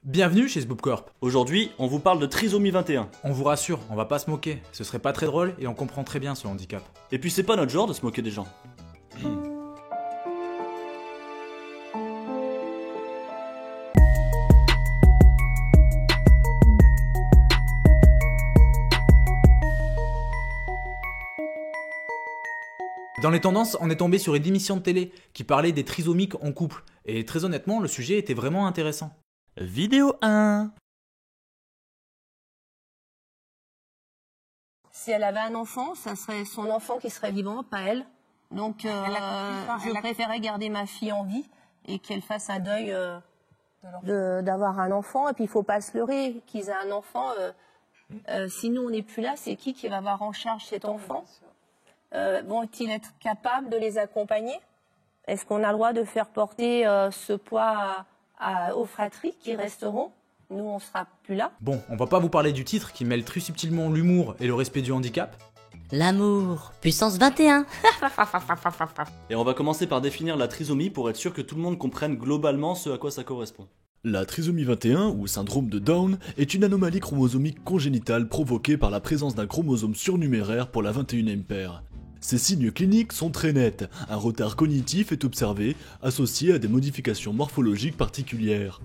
Bienvenue chez Sboopcorp. Aujourd'hui, on vous parle de trisomie 21. On vous rassure, on va pas se moquer. Ce serait pas très drôle et on comprend très bien ce handicap. Et puis c'est pas notre genre de se moquer des gens. Dans les tendances, on est tombé sur une émission de télé qui parlait des trisomiques en couple. Et très honnêtement, le sujet était vraiment intéressant. Vidéo 1. Si elle avait un enfant, ça serait son enfant qui serait vivant, pas elle. Donc je préférais garder ma fille en vie et qu'elle fasse un deuil d'avoir un enfant. Et puis il ne faut pas se leurrer qu'ils aient un enfant. Si nous on n'est plus là, c'est qui va avoir en charge cet enfant? Vont-ils être capables de les accompagner? Est-ce qu'on a le droit de faire porter ce poids aux fratries qui resteront? Nous, on sera plus là. Bon, on va pas vous parler du titre qui mêle très subtilement l'humour et le respect du handicap. L'amour, puissance 21. Et on va commencer par définir la trisomie pour être sûr que tout le monde comprenne globalement ce à quoi ça correspond. La trisomie 21, ou syndrome de Down, est une anomalie chromosomique congénitale provoquée par la présence d'un chromosome surnuméraire pour la 21e paire. Ces signes cliniques sont très nets, un retard cognitif est observé, associé à des modifications morphologiques particulières.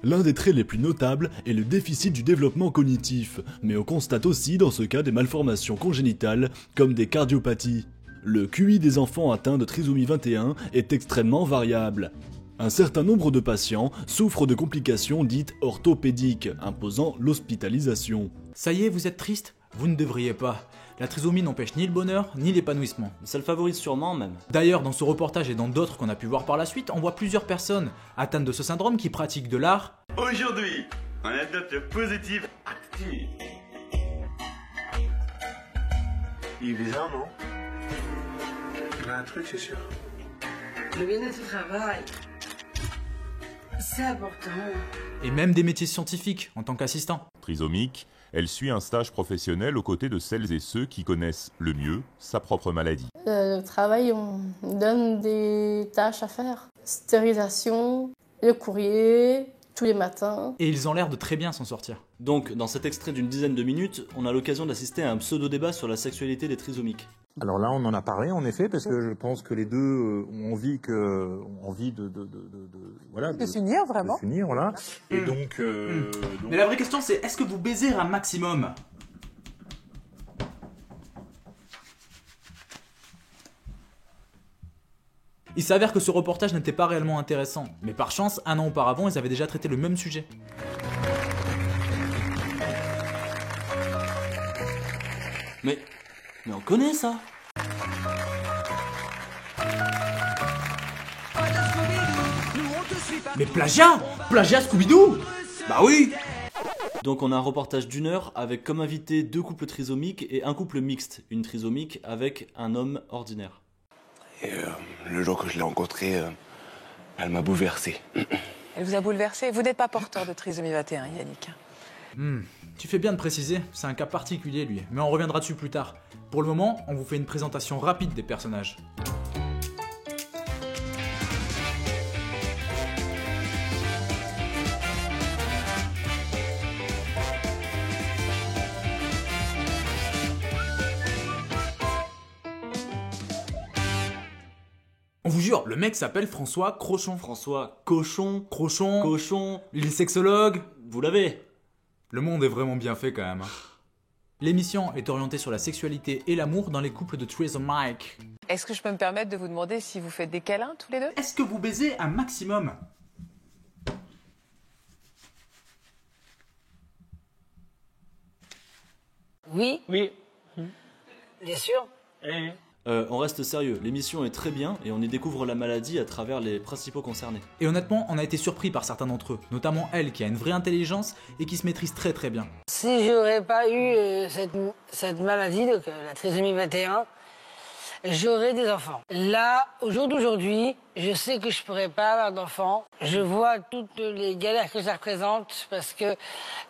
L'un des traits les plus notables est le déficit du développement cognitif, mais on constate aussi dans ce cas des malformations congénitales, comme des cardiopathies. Le QI des enfants atteints de trisomie 21 est extrêmement variable. Un certain nombre de patients souffrent de complications dites orthopédiques, imposant l'hospitalisation. Ça y est, vous êtes triste? Vous ne devriez pas. La trisomie n'empêche ni le bonheur, ni l'épanouissement. Ça le favorise sûrement même. D'ailleurs, dans ce reportage et dans d'autres qu'on a pu voir par la suite, on voit plusieurs personnes atteintes de ce syndrome qui pratiquent de l'art. Aujourd'hui, on adopte le positif actif. Il est bizarre, non? Il a un truc, c'est sûr. Le bien-être au travail, c'est important. Et même des métiers scientifiques en tant qu'assistant. Trisomique, elle suit un stage professionnel aux côtés de celles et ceux qui connaissent le mieux sa propre maladie. Le travail, on donne des tâches à faire. Stérilisation, le courrier, tous les matins. Et ils ont l'air de très bien s'en sortir. Donc, dans cet extrait d'une dizaine de minutes, on a l'occasion d'assister à un pseudo-débat sur la sexualité des trisomiques. Alors là, on en a parlé, en effet, parce que je pense que les deux ont envie de s'unir, vraiment. De s'unir, voilà. Et donc, Mais la vraie question, c'est est-ce que vous baisez un maximum? Il s'avère que ce reportage n'était pas réellement intéressant, mais par chance, un an auparavant, ils avaient déjà traité le même sujet. Mais on connaît ça. Mais plagiat! Plagiat Scooby-Doo! Bah oui! Donc on a un reportage d'1 heure avec comme invité 2 couples trisomiques et un couple mixte, une trisomique avec un homme ordinaire. Et le jour que je l'ai rencontrée, elle m'a bouleversé. Elle vous a bouleversé? Vous n'êtes pas porteur de trisomie 21, Yannick. Tu fais bien de préciser, c'est un cas particulier lui, mais on reviendra dessus plus tard. Pour le moment, on vous fait une présentation rapide des personnages. On vous jure, le mec s'appelle François Crochon. François Cochon. Crochon. Cochon. Il est sexologue. Vous l'avez. Le monde est vraiment bien fait quand même. L'émission est orientée sur la sexualité et l'amour dans les couples de trisomiques. Est-ce que je peux me permettre de vous demander si vous faites des câlins tous les deux? Est-ce que vous baisez un maximum? Oui. Oui. Bien sûr. On reste sérieux, l'émission est très bien et on y découvre la maladie à travers les principaux concernés. Et honnêtement, on a été surpris par certains d'entre eux, notamment elle qui a une vraie intelligence et qui se maîtrise très très bien. Si j'aurais pas eu cette maladie, donc la trisomie 21, j'aurais des enfants. Là, au jour d'aujourd'hui, je sais que je pourrais pas avoir d'enfants. Je vois toutes les galères que ça représente parce que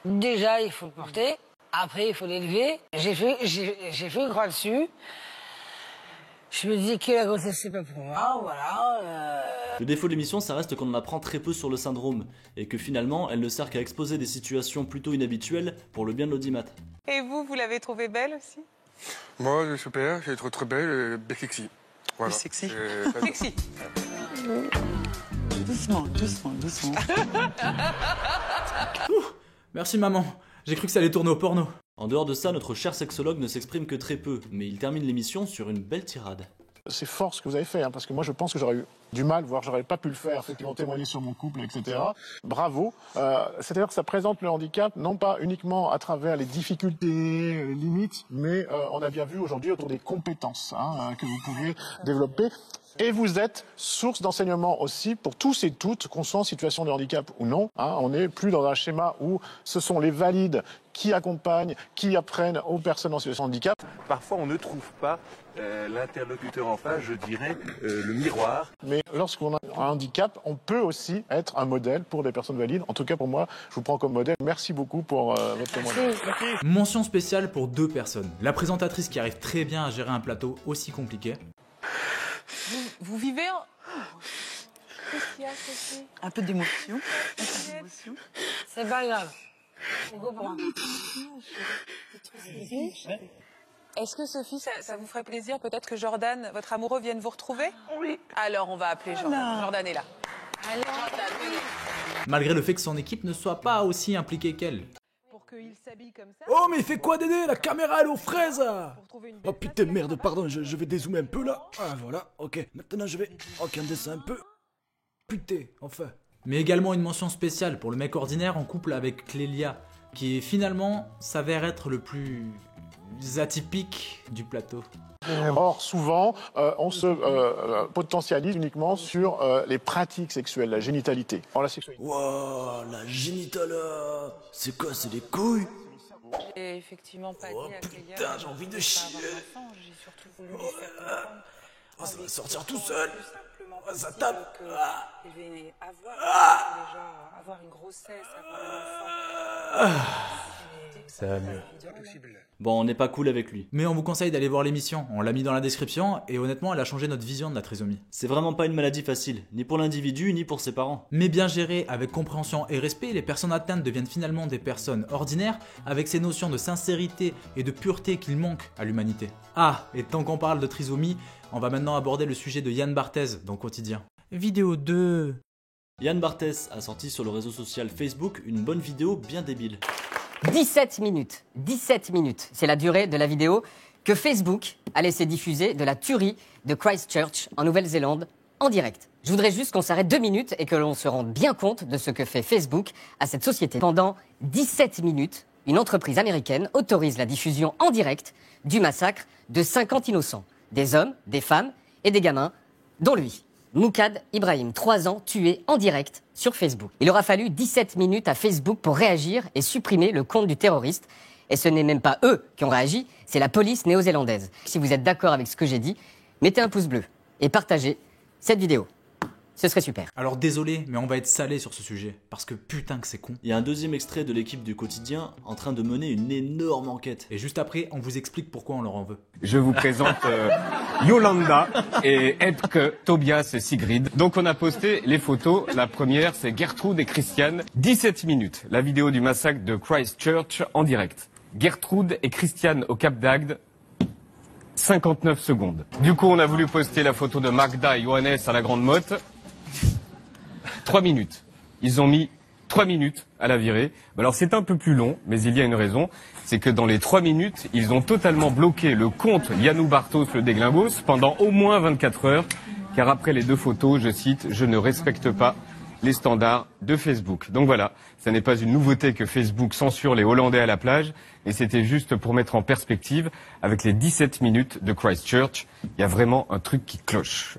déjà, il faut le porter. Après, il faut l'élever. J'ai fait une croix dessus. Je me dis que la grossesse, c'est pas pour moi, voilà. Le défaut de l'émission, ça reste qu'on en apprend très peu sur le syndrome, et que finalement, elle ne sert qu'à exposer des situations plutôt inhabituelles pour le bien de l'audimat. Et vous l'avez trouvée belle aussi? Moi, super, j'ai trouvé très belle, bien sexy. Voilà. Sexy. Sexy. Doucement, doucement, doucement. Merci maman, j'ai cru que ça allait tourner au porno. En dehors de ça, notre cher sexologue ne s'exprime que très peu, mais il termine l'émission sur une belle tirade. C'est fort ce que vous avez fait, hein, parce que moi je pense que j'aurais eu du mal, voire j'aurais pas pu le faire, ceux qui ont témoigné sur mon couple, etc. Bravo. C'est-à-dire que ça présente le handicap, non pas uniquement à travers les difficultés, les limites, mais on a bien vu aujourd'hui autour des compétences que vous pouvez développer. Et vous êtes source d'enseignement aussi pour tous et toutes, qu'on soit en situation de handicap ou non. On n'est plus dans un schéma où ce sont les valides qui accompagnent, qui apprennent aux personnes en situation de handicap. Parfois, on ne trouve pas l'interlocuteur en face, je dirais, le miroir. Mais lorsqu'on a un handicap, on peut aussi être un modèle pour des personnes valides. En tout cas, pour moi, je vous prends comme modèle. Merci beaucoup pour votre témoignage. Mention spéciale pour 2 personnes. La présentatrice qui arrive très bien à gérer un plateau aussi compliqué. Vous vivez en... Qu'est-ce qu'il y a, Sophie? Un peu d'émotion. C'est pas grave. C'est beau pour moi. Est-ce que Sophie, ça vous ferait plaisir peut-être que Jordan, votre amoureux, vienne vous retrouver? Oui. Alors on va appeler Jordan. Jordan est là. Allez, Jordan, venez. Malgré le fait que son équipe ne soit pas aussi impliquée qu'elle. Qu'il s'habille comme ça. Oh mais il fait quoi Dédé? La caméra elle est aux fraises. Oh putain merde, pardon, je vais dézoomer un peu là. Ah voilà, ok. Maintenant je vais... Ok, on descend un peu. Putain, enfin. Mais également une mention spéciale pour le mec ordinaire en couple avec Clélia, qui finalement s'avère être le plus atypique du plateau. Or, souvent, on se potentialise uniquement sur les pratiques sexuelles, la génitalité. Or, la sexualité. Wow, la génitale. C'est quoi, c'est des couilles? J'ai effectivement pas dit à Clélia. Putain, j'ai envie de chier. J'ai surtout voulu lui faire comprendre. Oh, ça va sortir tout seul. Oh, ça tape. Il va avoir une grossesse, avoir un enfant. Ça va mieux. Bon, on n'est pas cool avec lui. Mais on vous conseille d'aller voir l'émission, on l'a mis dans la description, et honnêtement elle a changé notre vision de la trisomie. C'est vraiment pas une maladie facile, ni pour l'individu, ni pour ses parents. Mais bien gérée, avec compréhension et respect, les personnes atteintes deviennent finalement des personnes ordinaires, avec ces notions de sincérité et de pureté qu'il manque à l'humanité. Ah, et tant qu'on parle de trisomie, on va maintenant aborder le sujet de Yann Barthès dans Quotidien. Vidéo 2. Yann Barthès a sorti sur le réseau social Facebook une bonne vidéo bien débile. 17 minutes. 17 minutes. C'est la durée de la vidéo que Facebook a laissé diffuser de la tuerie de Christchurch en Nouvelle-Zélande en direct. Je voudrais juste qu'on s'arrête 2 minutes et que l'on se rende bien compte de ce que fait Facebook à cette société. Pendant 17 minutes, une entreprise américaine autorise la diffusion en direct du massacre de 50 innocents. Des hommes, des femmes et des gamins, dont lui. Moukad Ibrahim, 3 ans, tué en direct sur Facebook. Il aura fallu 17 minutes à Facebook pour réagir et supprimer le compte du terroriste. Et ce n'est même pas eux qui ont réagi, c'est la police néo-zélandaise. Si vous êtes d'accord avec ce que j'ai dit, mettez un pouce bleu et partagez cette vidéo. Ce serait super. Alors désolé, mais on va être salé sur ce sujet, parce que putain que c'est con. Il y a un deuxième extrait de l'équipe du Quotidien en train de mener une énorme enquête. Et juste après, on vous explique pourquoi on leur en veut. Je vous présente Yolanda et Edke, Tobias et Sigrid. Donc on a posté les photos. La première, c'est Gertrude et Christiane. 17 minutes, la vidéo du massacre de Christchurch en direct. Gertrude et Christiane au Cap d'Agde. 59 secondes. Du coup, on a voulu poster la photo de Magda et Johannes à la Grande Motte. 3 minutes. Ils ont mis 3 minutes à la virer. Alors c'est un peu plus long, mais il y a une raison. C'est que dans les 3 minutes, ils ont totalement bloqué le compte Yannou Bartos le Déglingos pendant au moins 24 heures. Car après les 2 photos, je cite, je ne respecte pas les standards de Facebook. Donc voilà, ça n'est pas une nouveauté que Facebook censure les Hollandais à la plage, mais c'était juste pour mettre en perspective, avec les 17 minutes de Christchurch, il y a vraiment un truc qui cloche.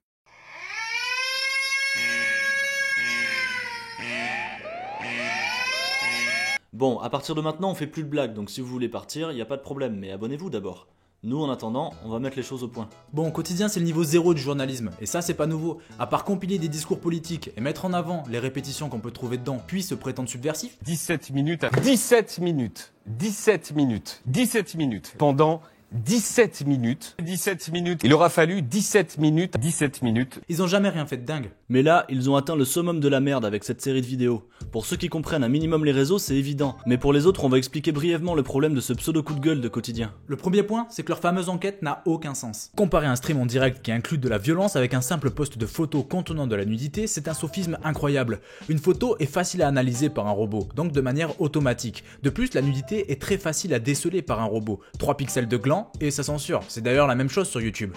Bon, à partir de maintenant, on fait plus de blagues, donc si vous voulez partir, il n'y a pas de problème, mais abonnez-vous d'abord. Nous, en attendant, on va mettre les choses au point. Bon, au quotidien, c'est le niveau 0 du journalisme, et ça, c'est pas nouveau. À part compiler des discours politiques et mettre en avant les répétitions qu'on peut trouver dedans, puis se prétendre subversif. 17 minutes à 17 minutes. 17 minutes. 17 minutes. Pendant 17 minutes. 17 minutes. Il aura fallu 17 minutes. 17 minutes. Ils ont jamais rien fait de dingue. Mais là, ils ont atteint le summum de la merde avec cette série de vidéos. Pour ceux qui comprennent un minimum les réseaux, c'est évident. Mais pour les autres, on va expliquer brièvement le problème de ce pseudo coup de gueule de quotidien. Le premier point, c'est que leur fameuse enquête n'a aucun sens. Comparer un stream en direct qui inclut de la violence avec un simple post de photos contenant de la nudité, c'est un sophisme incroyable. Une photo est facile à analyser par un robot, donc de manière automatique. De plus, la nudité est très facile à déceler par un robot. 3 pixels de gland et ça censure. C'est d'ailleurs la même chose sur YouTube.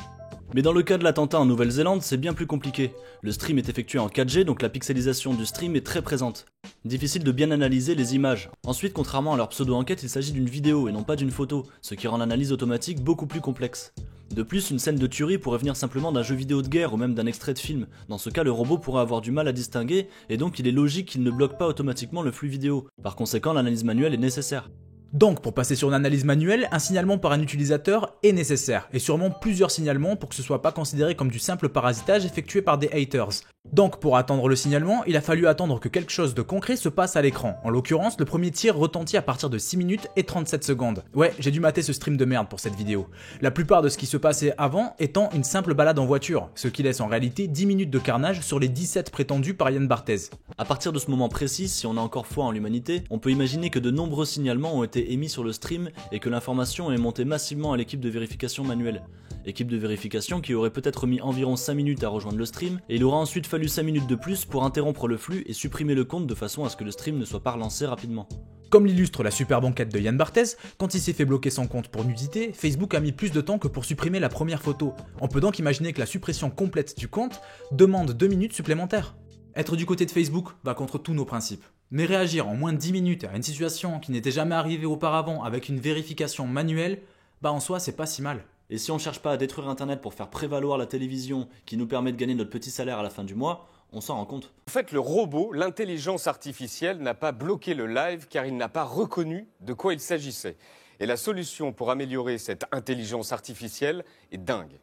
Mais dans le cas de l'attentat en Nouvelle-Zélande, c'est bien plus compliqué. Le stream est effectué en 4G, donc la pixelisation du stream est très présente. Difficile de bien analyser les images. Ensuite, contrairement à leur pseudo-enquête, il s'agit d'une vidéo et non pas d'une photo, ce qui rend l'analyse automatique beaucoup plus complexe. De plus, une scène de tuerie pourrait venir simplement d'un jeu vidéo de guerre ou même d'un extrait de film. Dans ce cas, le robot pourrait avoir du mal à distinguer, et donc il est logique qu'il ne bloque pas automatiquement le flux vidéo. Par conséquent, l'analyse manuelle est nécessaire. Donc, pour passer sur une analyse manuelle, un signalement par un utilisateur est nécessaire, et sûrement plusieurs signalements pour que ce soit pas considéré comme du simple parasitage effectué par des haters. Donc, pour attendre le signalement, il a fallu attendre que quelque chose de concret se passe à l'écran. En l'occurrence, le premier tir retentit à partir de 6 minutes et 37 secondes. Ouais, j'ai dû mater ce stream de merde pour cette vidéo. La plupart de ce qui se passait avant étant une simple balade en voiture, ce qui laisse en réalité 10 minutes de carnage sur les 17 prétendus par Yann Barthès. À partir de ce moment précis, si on a encore foi en l'humanité, on peut imaginer que de nombreux signalements ont été émis sur le stream et que l'information est montée massivement à l'équipe de vérification manuelle. Équipe de vérification qui aurait peut-être mis environ 5 minutes à rejoindre le stream, et il aura ensuite fallu 5 minutes de plus pour interrompre le flux et supprimer le compte de façon à ce que le stream ne soit pas relancé rapidement. Comme l'illustre la superbe enquête de Yann Barthès, quand il s'est fait bloquer son compte pour nudité, Facebook a mis plus de temps que pour supprimer la première photo. On peut donc imaginer que la suppression complète du compte demande 2 minutes supplémentaires. Être du côté de Facebook va contre tous nos principes. Mais réagir en moins de 10 minutes à une situation qui n'était jamais arrivée auparavant avec une vérification manuelle, en soi c'est pas si mal. Et si on cherche pas à détruire internet pour faire prévaloir la télévision qui nous permet de gagner notre petit salaire à la fin du mois, on s'en rend compte. En fait, le robot, l'intelligence artificielle, n'a pas bloqué le live car il n'a pas reconnu de quoi il s'agissait. Et la solution pour améliorer cette intelligence artificielle est dingue.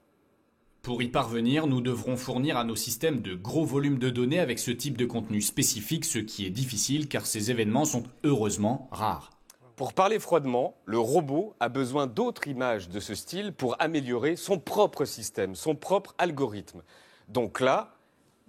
Pour y parvenir, nous devrons fournir à nos systèmes de gros volumes de données avec ce type de contenu spécifique, ce qui est difficile car ces événements sont heureusement rares. Pour parler froidement, le robot a besoin d'autres images de ce style pour améliorer son propre système, son propre algorithme. Donc là,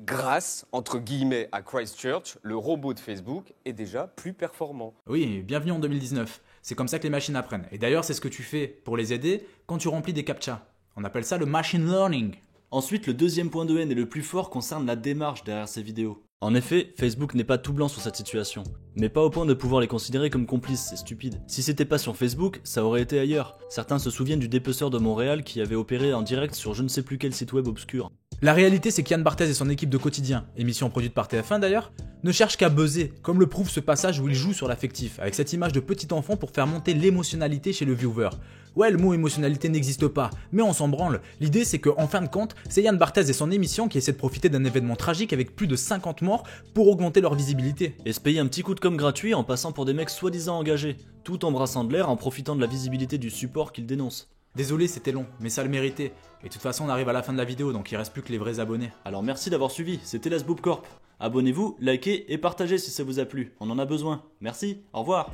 grâce, entre guillemets, à Christchurch, le robot de Facebook est déjà plus performant. Oui, bienvenue en 2019. C'est comme ça que les machines apprennent. Et d'ailleurs, c'est ce que tu fais pour les aider quand tu remplis des captchas. On appelle ça le machine learning. Ensuite, le deuxième point de haine et le plus fort concerne la démarche derrière ces vidéos. En effet, Facebook n'est pas tout blanc sur cette situation. Mais pas au point de pouvoir les considérer comme complices, c'est stupide. Si c'était pas sur Facebook, ça aurait été ailleurs. Certains se souviennent du dépeceur de Montréal qui avait opéré en direct sur je ne sais plus quel site web obscur. La réalité, c'est qu'Yann Barthès et son équipe de quotidien, émission produite par TF1 d'ailleurs, ne cherchent qu'à buzzer, comme le prouve ce passage où il joue sur l'affectif, avec cette image de petit enfant pour faire monter l'émotionnalité chez le viewer. Ouais, le mot émotionnalité n'existe pas, mais on s'en branle. L'idée, c'est qu'en fin de compte, c'est Yann Barthès et son émission qui essaient de profiter d'un événement tragique avec plus de 50 morts pour augmenter leur visibilité. Et se payer un petit coup de com' gratuit en passant pour des mecs soi-disant engagés, tout en brassant de l'air en profitant de la visibilité du support qu'ils dénoncent. Désolé, c'était long, mais ça le méritait. Et de toute façon, on arrive à la fin de la vidéo, donc il reste plus que les vrais abonnés. Alors merci d'avoir suivi, c'était la SBoobCorp. Abonnez-vous, likez et partagez si ça vous a plu, on en a besoin. Merci, au revoir.